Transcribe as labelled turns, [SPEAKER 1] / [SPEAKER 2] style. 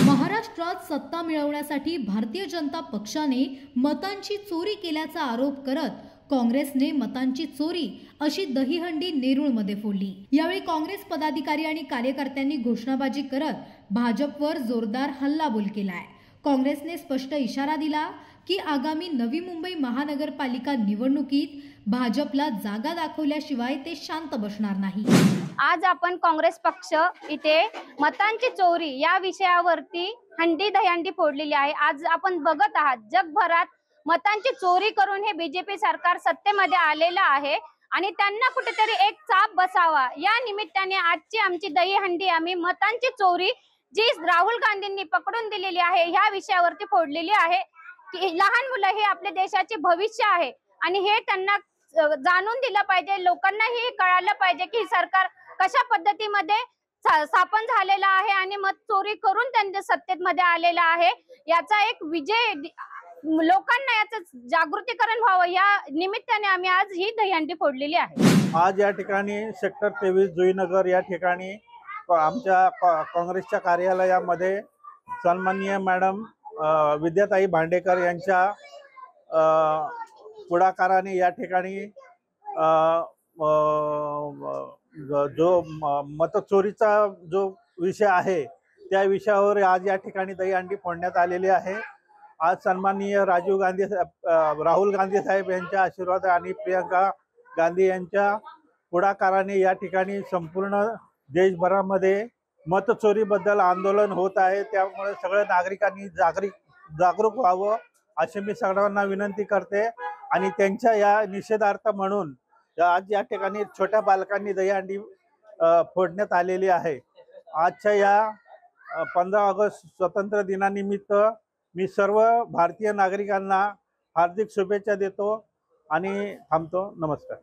[SPEAKER 1] महाराष्ट्रात सत्ता मिळवण्यासाठी भारतीय जनता पक्षाने मतांची चोरी केल्याचा आरोप करत काँग्रेसने मतांची चोरी अशी दहीहंडी नेरूळमध्ये फोडली। यावेळी काँग्रेस पदाधिकारी आणि कार्यकर्त्यांनी घोषणाबाजी करत भाजपवर जोरदार हल्लाबोल केलाय। काँग्रेसने स्पष्ट इशारा दिला की आगामी नवी मुंबई महानगरपालिका निवडणुकीत भाजपला जागा दाखवल्याशिवाय ते शांत बसणार नाही।
[SPEAKER 2] आज आपण काँग्रेस पक्ष इथे मतांची चोरी या विषयावरती हंडी दहीहंडी फोडलेली आहे। आज आपण बघत आहात जगभरात मतांची चोरी करून हे बीजेपी सरकार सत्तेमध्ये आलेलं आहे आणि त्यांना कुठेतरी एक चाप बसावा या निमित्ताने आजची आमची दहीहंडी आम्ही मतांची चोरी जी राहुल गांधींनी पकडून दिलेली आहे ह्या विषयावरती फोडलेली आहे। की लहान मुलं हे आपल्या देशाचे भविष्य आहे आणि हे त्यांना जाणून दिलं पाहिजे, लोकांनाही कळालं पाहिजे की सरकार कशा पद्धतीमध्ये स्थापन झालेला आहे आणि मत चोरी करून त्यांच्या सत्तेमध्ये आलेला आहे। याचा एक विजय लोकांना याचं जागृतीकरण व्हावं या निमित्ताने आम्ही आज ही दहीहंडी फोडलेली आहे।
[SPEAKER 3] आज या ठिकाणी सेक्टर 23 जुईनगर या ठिकाणी आमच्या काँग्रेसच्या कार्यालयामध्ये सन्माननीय मॅडम विद्याताई भांडेकर यांच्या पुढाकाराने या ठिकाणी जो मतचोरीचा जो विषय आहे त्या विषयावर आज या ठिकाणी दहीहंडी फोडण्यात आलेली आहे। आज सन्माननीय राहुल गांधी साहेब यांच्या आशीर्वाद आणि प्रियंका गांधी यांच्या पुढाकाराने या ठिकाणी संपूर्ण देशभरामध्ये मतचोरीबद्दल आंदोलन होत आहे। त्यामुळे सगळ्या नागरिकांनी जागरूक व्हावं अशी मी सर्वांना विनंती करते आणि त्यांच्या या निषेधार्थ म्हणून आज या ठिकाणी छोट्या बालकांनी दहीहंडी फोडण्यात आलेली आहे। आजच्या या 15 ऑगस्ट स्वातंत्र्य दिनानिमित्त मी सर्व भारतीय नागरिकांना हार्दिक शुभेच्छा देतो आणि थांबतो। नमस्कार।